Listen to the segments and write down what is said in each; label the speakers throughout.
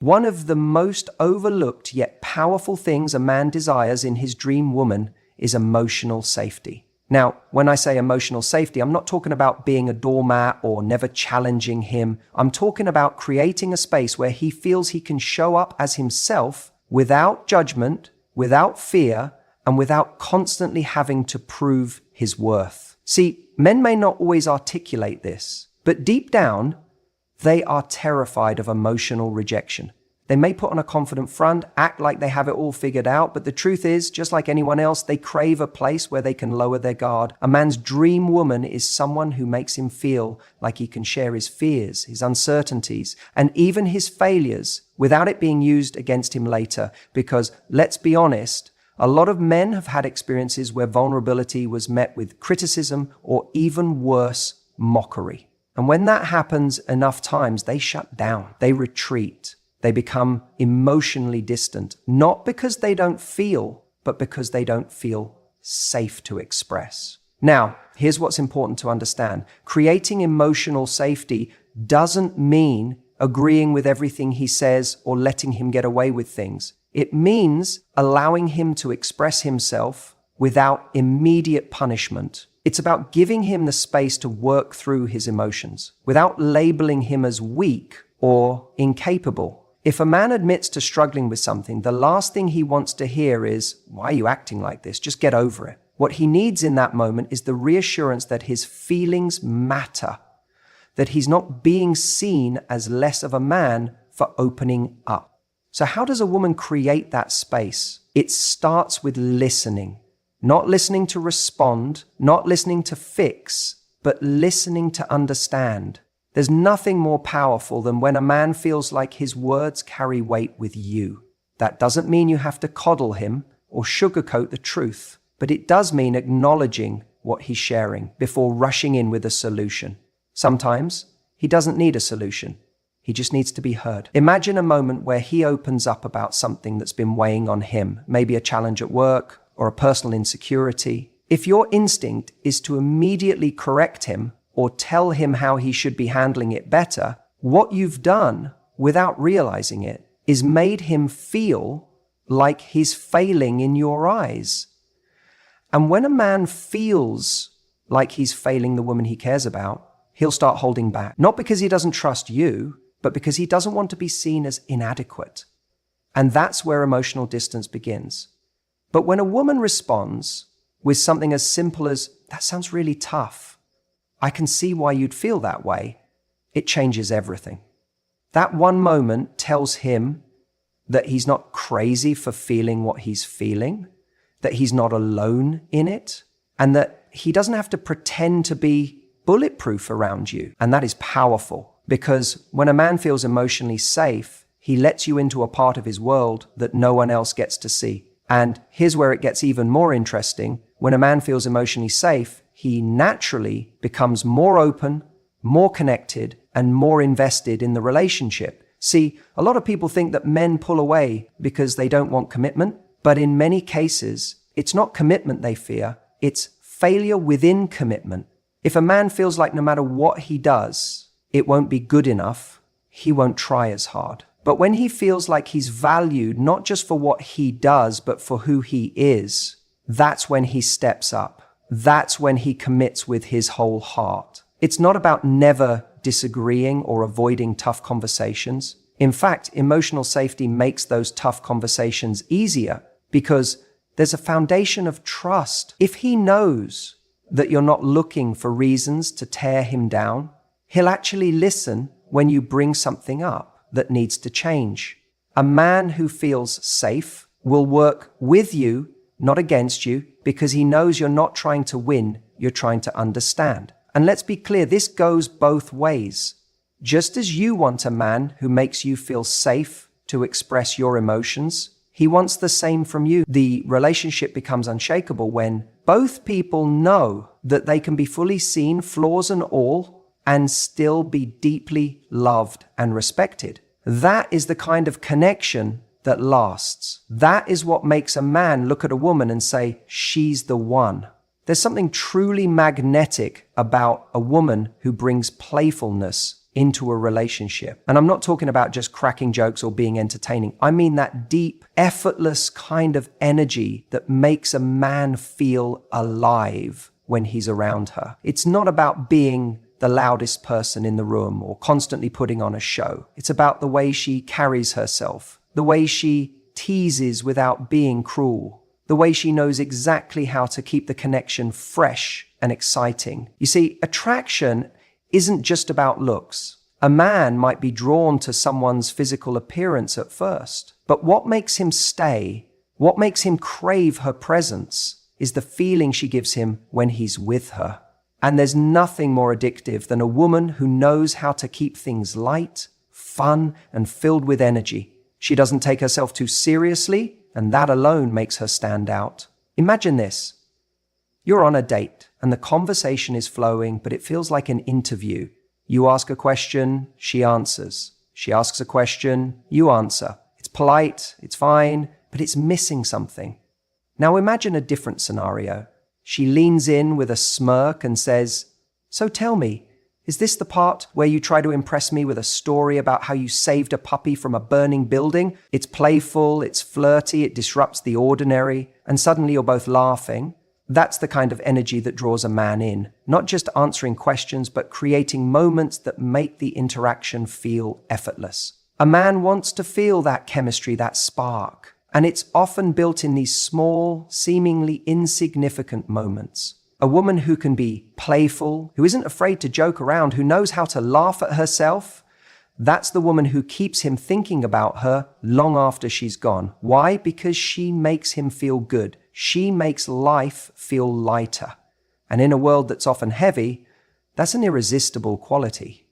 Speaker 1: One of the most overlooked yet powerful things a man desires in his dream woman is emotional safety. Now, when I say emotional safety, I'm not talking about being a doormat or never challenging him. I'm talking about creating a space where he feels he can show up as himself without judgment, without fear, and without constantly having to prove his worth. See, men may not always articulate this, but deep down, they are terrified of emotional rejection. They may put on a confident front, act like they have it all figured out, but the truth is, just like anyone else, they crave a place where they can lower their guard. A man's dream woman is someone who makes him feel like he can share his fears, his uncertainties, and even his failures without it being used against him later. Because, let's be honest, a lot of men have had experiences where vulnerability was met with criticism or even worse, mockery. And when that happens enough times, they shut down, they retreat, they become emotionally distant, not because they don't feel, but because they don't feel safe to express. Now, here's what's important to understand. Creating emotional safety doesn't mean agreeing with everything he says or letting him get away with things. It means allowing him to express himself without immediate punishment. It's about giving him the space to work through his emotions without labeling him as weak or incapable. If a man admits to struggling with something, the last thing he wants to hear is, "Why are you acting like this? Just get over it." What he needs in that moment is the reassurance that his feelings matter, that he's not being seen as less of a man for opening up. So how does a woman create that space? It starts with listening. Not listening to respond, not listening to fix, but listening to understand. There's nothing more powerful than when a man feels like his words carry weight with you. That doesn't mean you have to coddle him or sugarcoat the truth, but it does mean acknowledging what he's sharing before rushing in with a solution. Sometimes he doesn't need a solution. He just needs to be heard. Imagine a moment where he opens up about something that's been weighing on him, maybe a challenge at work, or a personal insecurity. If your instinct is to immediately correct him or tell him how he should be handling it better, what you've done, without realizing it, is made him feel like he's failing in your eyes. And when a man feels like he's failing the woman he cares about, he'll start holding back. Not because he doesn't trust you, but because he doesn't want to be seen as inadequate. And that's where emotional distance begins. But when a woman responds with something as simple as, "That sounds really tough. I can see why you'd feel that way," it changes everything. That one moment tells him that he's not crazy for feeling what he's feeling, that he's not alone in it, and that he doesn't have to pretend to be bulletproof around you. And that is powerful, because when a man feels emotionally safe, he lets you into a part of his world that no one else gets to see. And here's where it gets even more interesting. When a man feels emotionally safe, he naturally becomes more open, more connected, and more invested in the relationship. See, a lot of people think that men pull away because they don't want commitment, but in many cases, it's not commitment they fear, it's failure within commitment. If a man feels like no matter what he does, it won't be good enough, he won't try as hard. But when he feels like he's valued not just for what he does, but for who he is, that's when he steps up. That's when he commits with his whole heart. It's not about never disagreeing or avoiding tough conversations. In fact, emotional safety makes those tough conversations easier because there's a foundation of trust. If he knows that you're not looking for reasons to tear him down, he'll actually listen when you bring something up that needs to change. A man who feels safe will work with you, not against you, because he knows you're not trying to win, you're trying to understand. And let's be clear, this goes both ways. Just as you want a man who makes you feel safe to express your emotions, he wants the same from you. The relationship becomes unshakable when both people know that they can be fully seen, flaws and all, and still be deeply loved and respected. That is the kind of connection that lasts. That is what makes a man look at a woman and say, "She's the one." There's something truly magnetic about a woman who brings playfulness into a relationship. And I'm not talking about just cracking jokes or being entertaining. I mean that deep, effortless kind of energy that makes a man feel alive when he's around her. It's not about being the loudest person in the room or constantly putting on a show. It's about the way she carries herself, the way she teases without being cruel, the way she knows exactly how to keep the connection fresh and exciting. You see, attraction isn't just about looks. A man might be drawn to someone's physical appearance at first, but what makes him stay, what makes him crave her presence, is the feeling she gives him when he's with her. And there's nothing more addictive than a woman who knows how to keep things light, fun, and filled with energy. She doesn't take herself too seriously, and that alone makes her stand out. Imagine this. You're on a date, and the conversation is flowing, but it feels like an interview. You ask a question, she answers. She asks a question, you answer. It's polite, it's fine, but it's missing something. Now imagine a different scenario. She leans in with a smirk and says, "So tell me, is this the part where you try to impress me with a story about how you saved a puppy from a burning building? It's playful, it's flirty, it disrupts the ordinary, and suddenly you're both laughing." That's the kind of energy that draws a man in, not just answering questions, but creating moments that make the interaction feel effortless. A man wants to feel that chemistry, that spark, and it's often built in these small, seemingly insignificant moments. A woman who can be playful, who isn't afraid to joke around, who knows how to laugh at herself, that's the woman who keeps him thinking about her long after she's gone. Why? Because she makes him feel good. She makes life feel lighter. And in a world that's often heavy, that's an irresistible quality.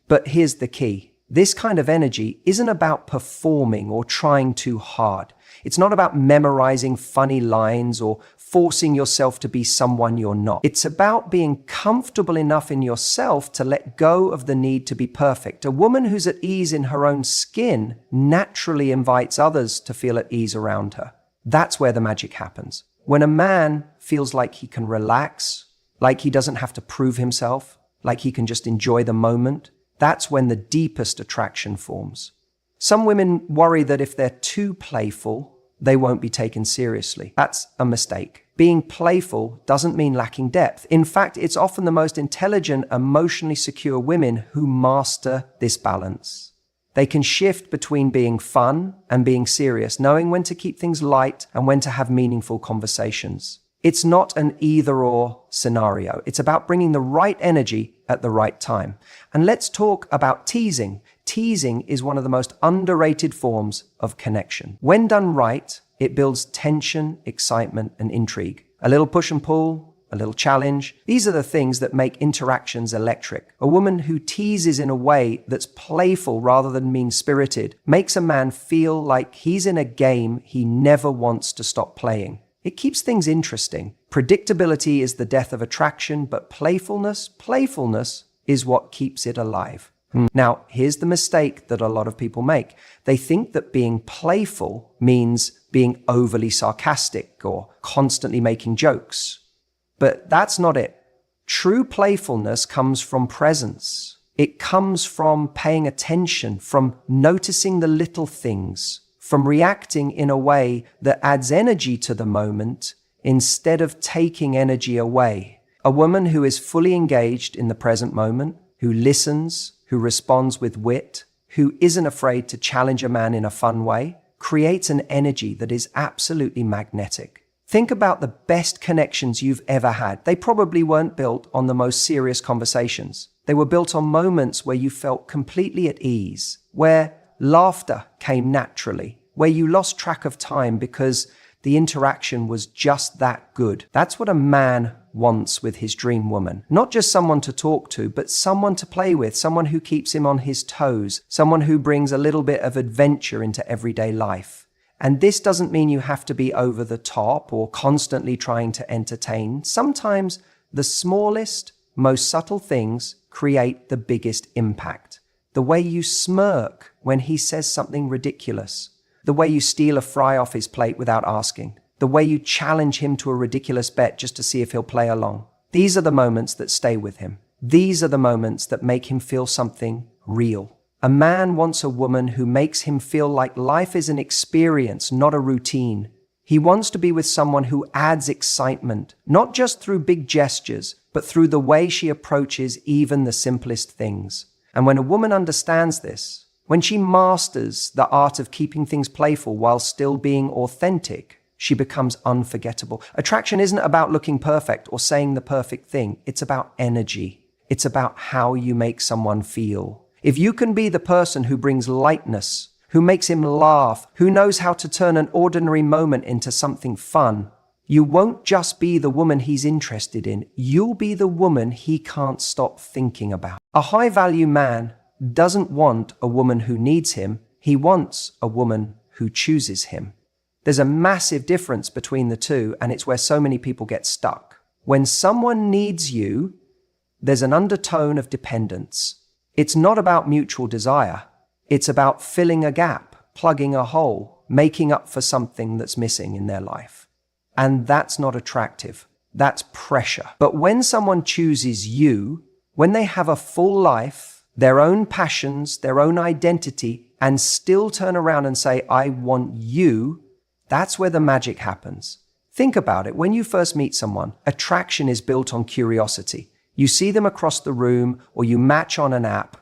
Speaker 1: But here's the key. This kind of energy isn't about performing or trying too hard. It's not about memorizing funny lines or forcing yourself to be someone you're not. It's about being comfortable enough in yourself to let go of the need to be perfect. A woman who's at ease in her own skin naturally invites others to feel at ease around her. That's where the magic happens. When a man feels like he can relax, like he doesn't have to prove himself, like he can just enjoy the moment, that's when the deepest attraction forms. Some women worry that if they're too playful, they won't be taken seriously. That's a mistake. Being playful doesn't mean lacking depth. In fact, it's often the most intelligent, emotionally secure women who master this balance. They can shift between being fun and being serious, knowing when to keep things light and when to have meaningful conversations. It's not an either-or scenario. It's about bringing the right energy at the right time. And let's talk about teasing. Teasing is one of the most underrated forms of connection. When done right, it builds tension, excitement, and intrigue. A little push and pull, a little challenge. These are the things that make interactions electric. A woman who teases in a way that's playful rather than mean-spirited makes a man feel like he's in a game he never wants to stop playing. It keeps things interesting. Predictability is the death of attraction, but playfulness is what keeps it alive. Now, here's the mistake that a lot of people make. They think that being playful means being overly sarcastic or constantly making jokes. But that's not it. True playfulness comes from presence. It comes from paying attention, from noticing the little things, from reacting in a way that adds energy to the moment instead of taking energy away. A woman who is fully engaged in the present moment, who listens, who responds with wit, who isn't afraid to challenge a man in a fun way, creates an energy that is absolutely magnetic. Think about the best connections you've ever had. They probably weren't built on the most serious conversations. They were built on moments where you felt completely at ease, where laughter came naturally, where you lost track of time because the interaction was just that good. That's what a man wants with his dream woman. Not just someone to talk to, but someone to play with, someone who keeps him on his toes, someone who brings a little bit of adventure into everyday life. And this doesn't mean you have to be over the top or constantly trying to entertain. Sometimes the smallest, most subtle things create the biggest impact. The way you smirk when he says something ridiculous. The way you steal a fry off his plate without asking. The way you challenge him to a ridiculous bet just to see if he'll play along. These are the moments that stay with him. These are the moments that make him feel something real. A man wants a woman who makes him feel like life is an experience, not a routine. He wants to be with someone who adds excitement, not just through big gestures, but through the way she approaches even the simplest things. And when a woman understands this, when she masters the art of keeping things playful while still being authentic, she becomes unforgettable. Attraction isn't about looking perfect or saying the perfect thing. It's about energy. It's about how you make someone feel. If you can be the person who brings lightness, who makes him laugh, who knows how to turn an ordinary moment into something fun, you won't just be the woman he's interested in. You'll be the woman he can't stop thinking about. A high-value man doesn't want a woman who needs him. He wants a woman who chooses him. There's a massive difference between the two, and it's where so many people get stuck. When someone needs you, there's an undertone of dependence. It's not about mutual desire. It's about filling a gap, plugging a hole, making up for something that's missing in their life. And that's not attractive. That's pressure. But when someone chooses you, when they have a full life, their own passions, their own identity, and still turn around and say, I want you, that's where the magic happens. Think about it. When you first meet someone, attraction is built on curiosity. You see them across the room or you match on an app,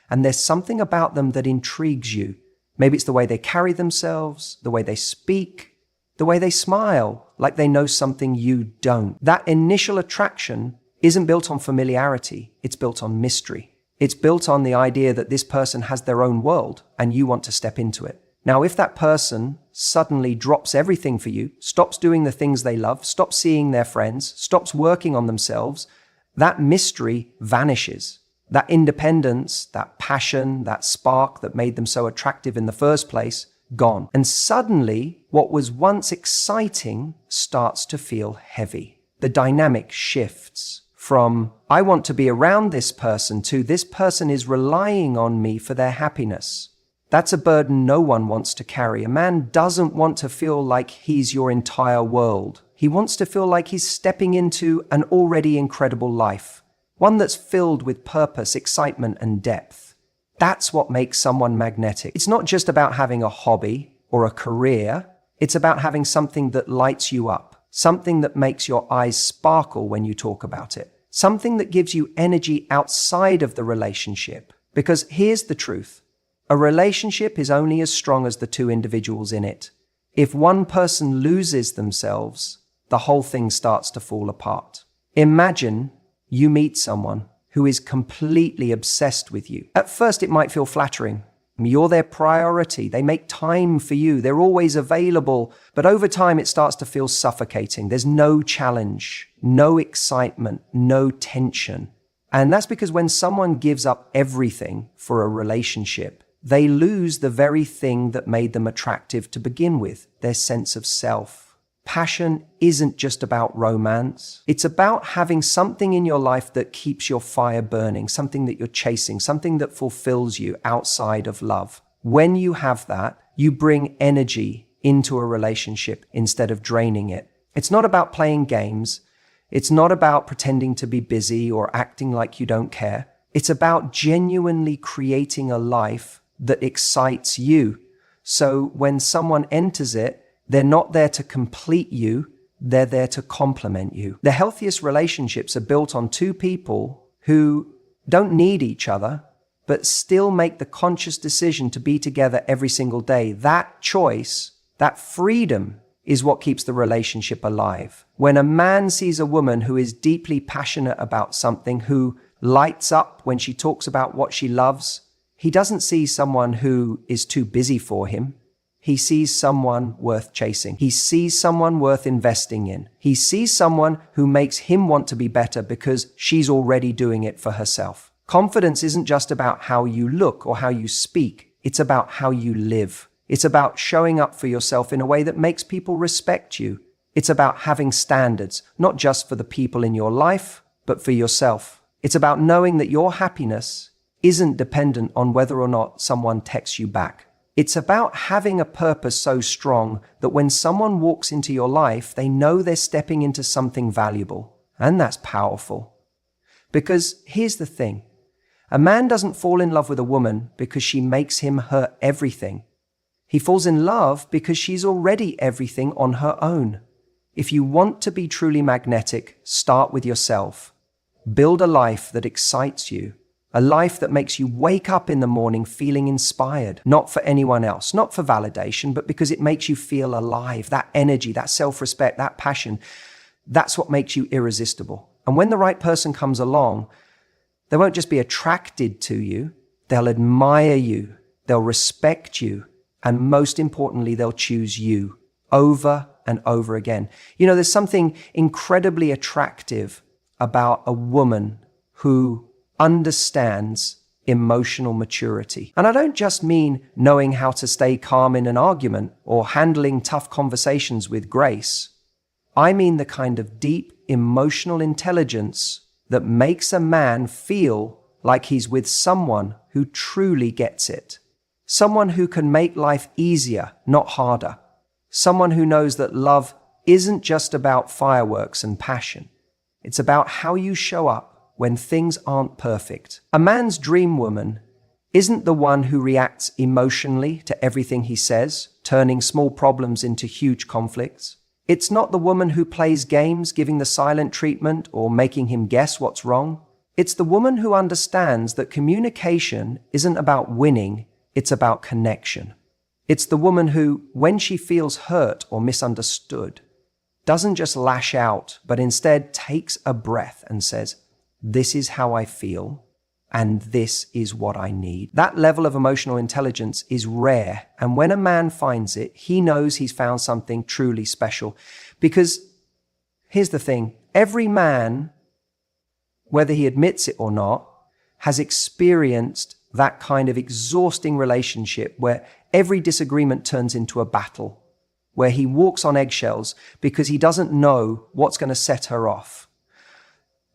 Speaker 1: and there's something about them that intrigues you. Maybe it's the way they carry themselves, the way they speak, the way they smile, like they know something you don't. That initial attraction isn't built on familiarity. It's built on mystery. It's built on the idea that this person has their own world and you want to step into it. Now, if that person suddenly drops everything for you, stops doing the things they love, stops seeing their friends, stops working on themselves, that mystery vanishes. That independence, that passion, that spark that made them so attractive in the first place, gone. And suddenly, what was once exciting starts to feel heavy. The dynamic shifts from, I want to be around this person, to this person is relying on me for their happiness. That's a burden no one wants to carry. A man doesn't want to feel like he's your entire world. He wants to feel like he's stepping into an already incredible life, one that's filled with purpose, excitement, and depth. That's what makes someone magnetic. It's not just about having a hobby or a career. It's about having something that lights you up, something that makes your eyes sparkle when you talk about it, something that gives you energy outside of the relationship. Because here's the truth. A relationship is only as strong as the two individuals in it. If one person loses themselves, the whole thing starts to fall apart. Imagine you meet someone who is completely obsessed with you. At first, it might feel flattering. You're their priority. They make time for you. They're always available. But over time, it starts to feel suffocating. There's no challenge, no excitement, no tension. And that's because when someone gives up everything for a relationship, they lose the very thing that made them attractive to begin with, their sense of self. Passion isn't just about romance. It's about having something in your life that keeps your fire burning, something that you're chasing, something that fulfills you outside of love. When you have that, you bring energy into a relationship instead of draining it. It's not about playing games. It's not about pretending to be busy or acting like you don't care. It's about genuinely creating a life that excites you. So when someone enters it, they're not there to complete you, they're there to complement you. The healthiest relationships are built on two people who don't need each other, but still make the conscious decision to be together every single day. That choice, that freedom, is what keeps the relationship alive. When a man sees a woman who is deeply passionate about something, who lights up when she talks about what she loves, he doesn't see someone who is too busy for him. He sees someone worth chasing. He sees someone worth investing in. He sees someone who makes him want to be better because she's already doing it for herself. Confidence isn't just about how you look or how you speak. It's about how you live. It's about showing up for yourself in a way that makes people respect you. It's about having standards, not just for the people in your life, but for yourself. It's about knowing that your happiness isn't dependent on whether or not someone texts you back. It's about having a purpose so strong that when someone walks into your life, they know they're stepping into something valuable. And that's powerful. Because here's the thing. A man doesn't fall in love with a woman because she makes him her everything. He falls in love because she's already everything on her own. If you want to be truly magnetic, start with yourself. Build a life that excites you. A life that makes you wake up in the morning feeling inspired, not for anyone else, not for validation, but because it makes you feel alive. That energy, that self-respect, that passion, that's what makes you irresistible. And when the right person comes along, they won't just be attracted to you, they'll admire you, they'll respect you, and most importantly, they'll choose you over and over again. You know, there's something incredibly attractive about a woman who understands emotional maturity. And I don't just mean knowing how to stay calm in an argument or handling tough conversations with grace. I mean the kind of deep emotional intelligence that makes a man feel like he's with someone who truly gets it. Someone who can make life easier, not harder. Someone who knows that love isn't just about fireworks and passion. It's about how you show up when things aren't perfect. A man's dream woman isn't the one who reacts emotionally to everything he says, turning small problems into huge conflicts. It's not the woman who plays games, giving the silent treatment or making him guess what's wrong. It's the woman who understands that communication isn't about winning, it's about connection. It's the woman who, when she feels hurt or misunderstood, doesn't just lash out, but instead takes a breath and says, "This is how I feel, and this is what I need." That level of emotional intelligence is rare, and when a man finds it, he knows he's found something truly special. Because here's the thing, every man, whether he admits it or not, has experienced that kind of exhausting relationship where every disagreement turns into a battle, where he walks on eggshells because he doesn't know what's going to set her off.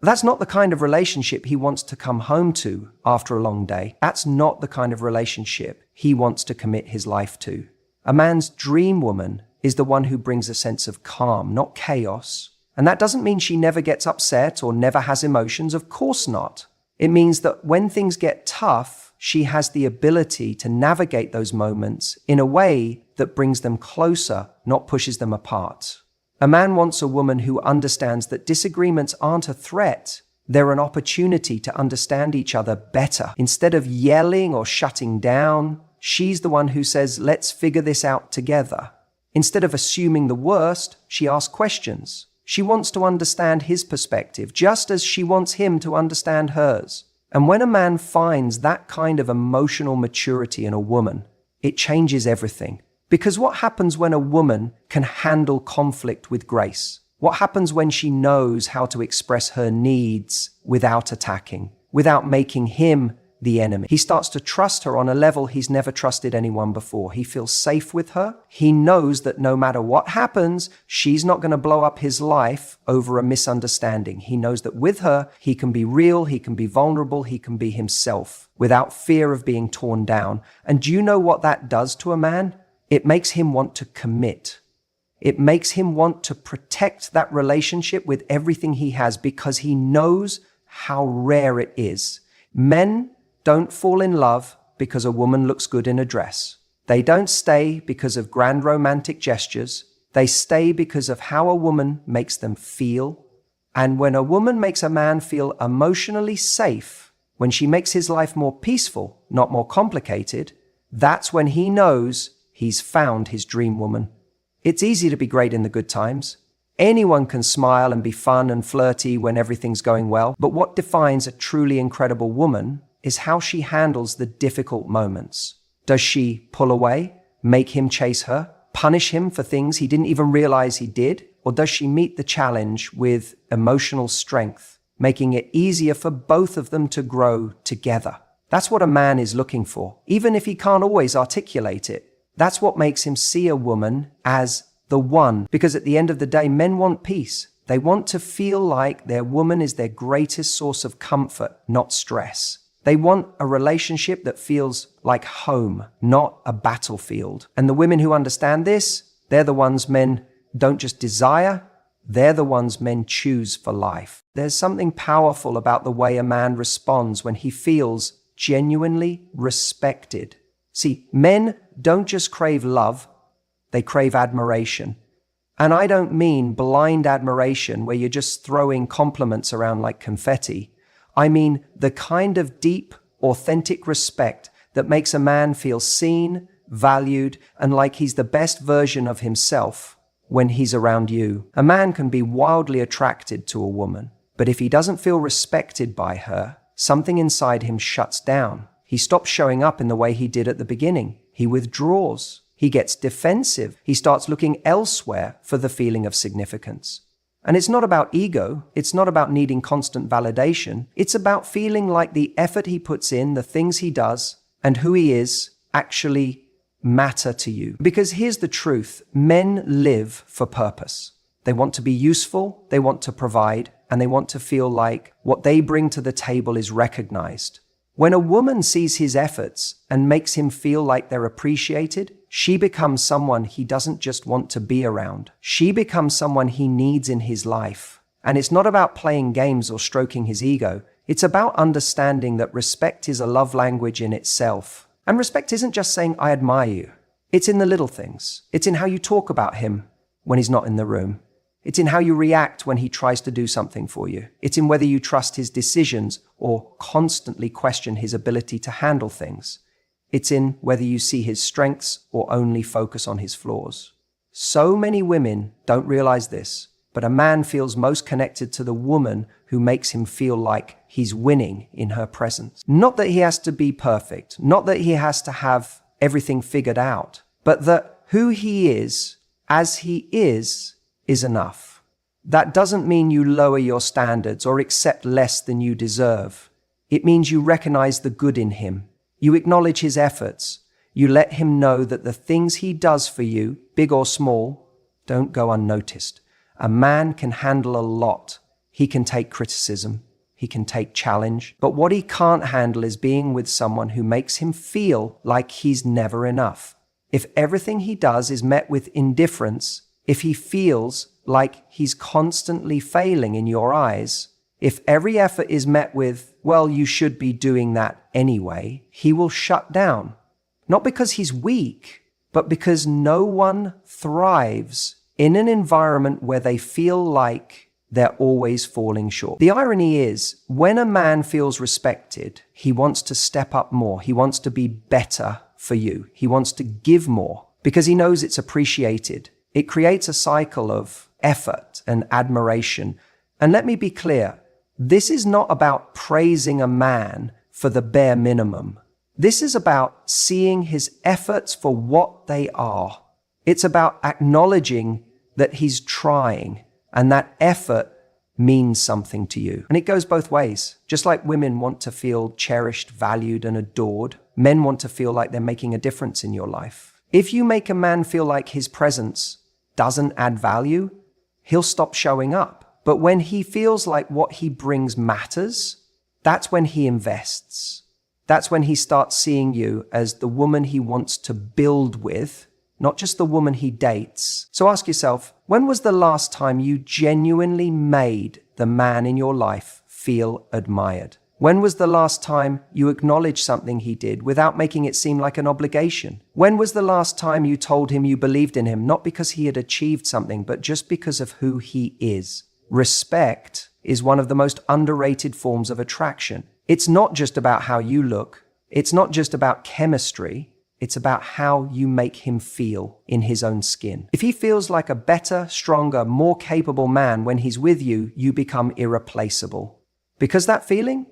Speaker 1: That's not the kind of relationship he wants to come home to after a long day. That's not the kind of relationship he wants to commit his life to. A man's dream woman is the one who brings a sense of calm, not chaos. And that doesn't mean she never gets upset or never has emotions. Of course not. It means that when things get tough, she has the ability to navigate those moments in a way that brings them closer, not pushes them apart. A man wants a woman who understands that disagreements aren't a threat. They're an opportunity to understand each other better. Instead of yelling or shutting down, she's the one who says, "Let's figure this out together." Instead of assuming the worst, she asks questions. She wants to understand his perspective, just as she wants him to understand hers. And when a man finds that kind of emotional maturity in a woman, it changes everything. Because what happens when a woman can handle conflict with grace? What happens when she knows how to express her needs without attacking, without making him the enemy? He starts to trust her on a level he's never trusted anyone before. He feels safe with her. He knows that no matter what happens, she's not going to blow up his life over a misunderstanding. He knows that with her, he can be real, he can be vulnerable, he can be himself without fear of being torn down. And do you know what that does to a man? It makes him want to commit. It makes him want to protect that relationship with everything he has because he knows how rare it is. Men don't fall in love because a woman looks good in a dress. They don't stay because of grand romantic gestures. They stay because of how a woman makes them feel. And when a woman makes a man feel emotionally safe, when she makes his life more peaceful, not more complicated, that's when he knows he's found his dream woman. It's easy to be great in the good times. Anyone can smile and be fun and flirty when everything's going well. But what defines a truly incredible woman is how she handles the difficult moments. Does she pull away, make him chase her, punish him for things he didn't even realize he did? Or does she meet the challenge with emotional strength, making it easier for both of them to grow together? That's what a man is looking for, even if he can't always articulate it. That's what makes him see a woman as the one, because at the end of the day, men want peace. They want to feel like their woman is their greatest source of comfort, not stress. They want a relationship that feels like home, not a battlefield. And the women who understand this, they're the ones men don't just desire, They're the ones men choose for life. There's something powerful about the way a man responds when he feels genuinely respected. See, men don't just crave love, they crave admiration. And I don't mean blind admiration where you're just throwing compliments around like confetti. I mean the kind of deep, authentic respect that makes a man feel seen, valued, and like he's the best version of himself when he's around you. A man can be wildly attracted to a woman, but if he doesn't feel respected by her, something inside him shuts down. He stops showing up in the way he did at the beginning. He withdraws. He gets defensive. He starts looking elsewhere for the feeling of significance. And it's not about ego. It's not about needing constant validation. It's about feeling like the effort he puts in, the things he does, and who he is actually matter to you. Because here's the truth. Men live for purpose. They want to be useful, they want to provide, and they want to feel like what they bring to the table is recognized. When a woman sees his efforts and makes him feel like they're appreciated, she becomes someone he doesn't just want to be around. She becomes someone he needs in his life. And it's not about playing games or stroking his ego. It's about understanding that respect is a love language in itself. And respect isn't just saying, I admire you. It's in the little things. It's in how you talk about him when he's not in the room. It's in how you react when he tries to do something for you. It's in whether you trust his decisions or constantly question his ability to handle things. It's in whether you see his strengths or only focus on his flaws. So many women don't realize this, but a man feels most connected to the woman who makes him feel like he's winning in her presence. Not that he has to be perfect, not that he has to have everything figured out, but that who he is, as he is enough. That doesn't mean you lower your standards or accept less than you deserve. It means you recognize the good in him. You acknowledge his efforts. You let him know that the things he does for you, big or small, don't go unnoticed. A man can handle a lot. He can take criticism. He can take challenge. But what he can't handle is being with someone who makes him feel like he's never enough. If everything he does is met with indifference, if he feels like he's constantly failing in your eyes, if every effort is met with, well, you should be doing that anyway, he will shut down. Not because he's weak, but because no one thrives in an environment where they feel like they're always falling short. The irony is, when a man feels respected, he wants to step up more. He wants to be better for you. He wants to give more because he knows it's appreciated. It creates a cycle of effort and admiration. And let me be clear, this is not about praising a man for the bare minimum. This is about seeing his efforts for what they are. It's about acknowledging that he's trying and that effort means something to you. And it goes both ways. Just like women want to feel cherished, valued, and adored, men want to feel like they're making a difference in your life. If you make a man feel like his presence doesn't add value, he'll stop showing up. But when he feels like what he brings matters, that's when he invests. That's when he starts seeing you as the woman he wants to build with, not just the woman he dates. So ask yourself, when was the last time you genuinely made the man in your life feel admired? When was the last time you acknowledged something he did without making it seem like an obligation? When was the last time you told him you believed in him, not because he had achieved something, but just because of who he is? Respect is one of the most underrated forms of attraction. It's not just about how you look. It's not just about chemistry. It's about how you make him feel in his own skin. If he feels like a better, stronger, more capable man when he's with you, you become irreplaceable. Because that feeling,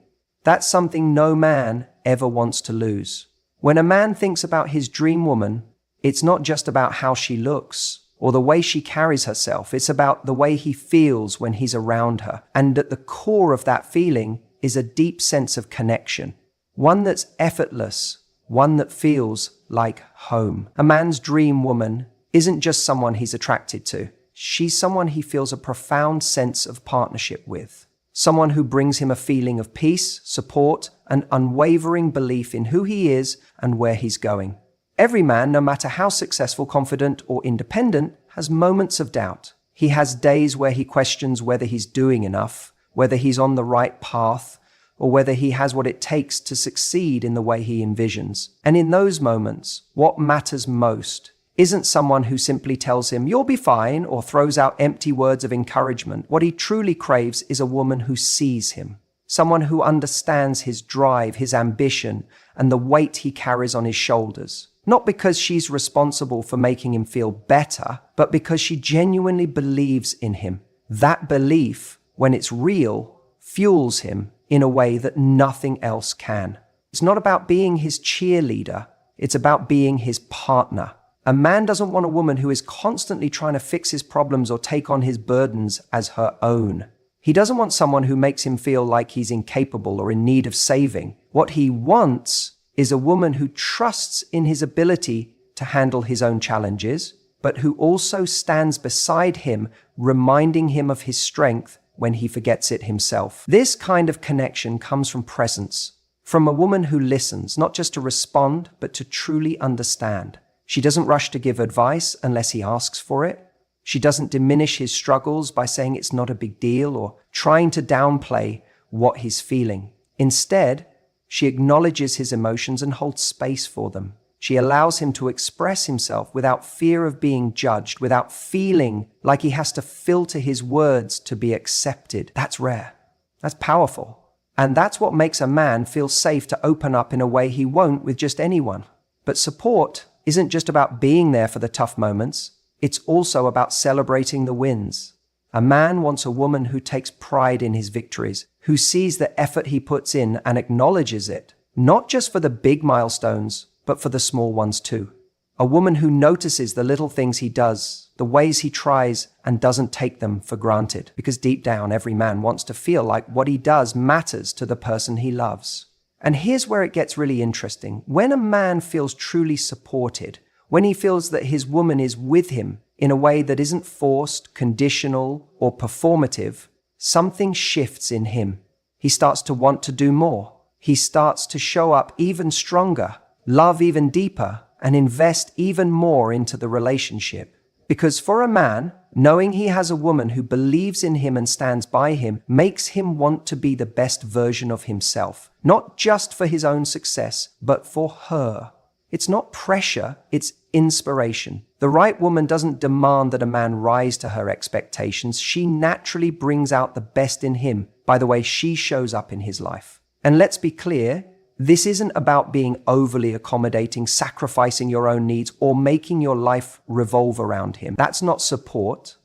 Speaker 1: that's something no man ever wants to lose. When a man thinks about his dream woman, it's not just about how she looks or the way she carries herself. It's about the way he feels when he's around her. And at the core of that feeling is a deep sense of connection. One that's effortless, one that feels like home. A man's dream woman isn't just someone he's attracted to. She's someone he feels a profound sense of partnership with. Someone who brings him a feeling of peace, support, and unwavering belief in who he is and where he's going. Every man, no matter how successful, confident, or independent, has moments of doubt. He has days where he questions whether he's doing enough, whether he's on the right path, or whether he has what it takes to succeed in the way he envisions. And in those moments, what matters most isn't someone who simply tells him, "You'll be fine," or throws out empty words of encouragement. What he truly craves is a woman who sees him, someone who understands his drive, his ambition, and the weight he carries on his shoulders. Not because she's responsible for making him feel better, but because she genuinely believes in him. That belief, when it's real, fuels him in a way that nothing else can. It's not about being his cheerleader, it's about being his partner. A man doesn't want a woman who is constantly trying to fix his problems or take on his burdens as her own. He doesn't want someone who makes him feel like he's incapable or in need of saving. What he wants is a woman who trusts in his ability to handle his own challenges, but who also stands beside him, reminding him of his strength when he forgets it himself. This kind of connection comes from presence, from a woman who listens, not just to respond, but to truly understand. She doesn't rush to give advice unless he asks for it. She doesn't diminish his struggles by saying it's not a big deal or trying to downplay what he's feeling. Instead, she acknowledges his emotions and holds space for them. She allows him to express himself without fear of being judged, without feeling like he has to filter his words to be accepted. That's rare. That's powerful. And that's what makes a man feel safe to open up in a way he won't with just anyone. But support isn't just about being there for the tough moments. It's also about celebrating the wins. A man wants a woman who takes pride in his victories, who sees the effort he puts in and acknowledges it, not just for the big milestones, but for the small ones too. A woman who notices the little things he does, the ways he tries and doesn't take them for granted. Because deep down, every man wants to feel like what he does matters to the person he loves. And here's where it gets really interesting. When a man feels truly supported, when he feels that his woman is with him in a way that isn't forced, conditional, or performative, something shifts in him. He starts to want to do more. He starts to show up even stronger, love even deeper, and invest even more into the relationship. Because for a man, knowing he has a woman who believes in him and stands by him makes him want to be the best version of himself, not just for his own success, but for her. It's not pressure, it's inspiration. The right woman doesn't demand that a man rise to her expectations. She naturally brings out the best in him by the way she shows up in his life. And let's be clear, this isn't about being overly accommodating, sacrificing your own needs, or making your life revolve around him. That's not support,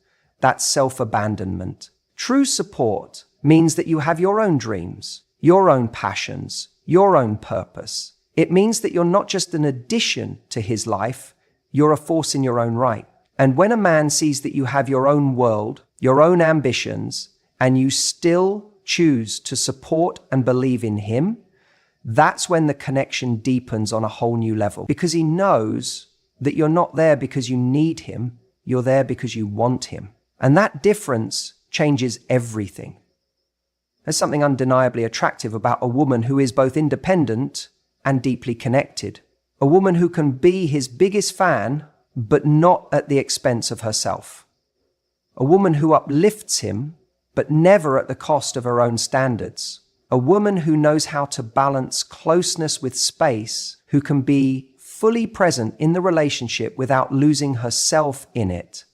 Speaker 1: that's self-abandonment. True support means that you have your own dreams, your own passions, your own purpose. It means that you're not just an addition to his life, you're a force in your own right. And when a man sees that you have your own world, your own ambitions, and you still choose to support and believe in him, that's when the connection deepens on a whole new level. Because he knows that you're not there because you need him, you're there because you want him. And that difference changes everything. There's something undeniably attractive about a woman who is both independent and deeply connected. A woman who can be his biggest fan, but not at the expense of herself. A woman who uplifts him, but never at the cost of her own standards. A woman who knows how to balance closeness with space, who can be fully present in the relationship without losing herself in it.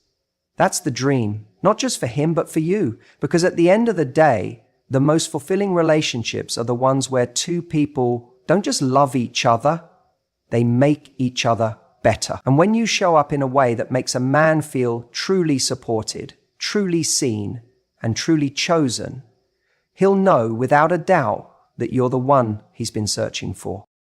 Speaker 1: That's the dream, not just for him, but for you. Because at the end of the day, the most fulfilling relationships are the ones where two people don't just love each other, they make each other better. And when you show up in a way that makes a man feel truly supported, truly seen, and truly chosen, he'll know without a doubt that you're the one he's been searching for.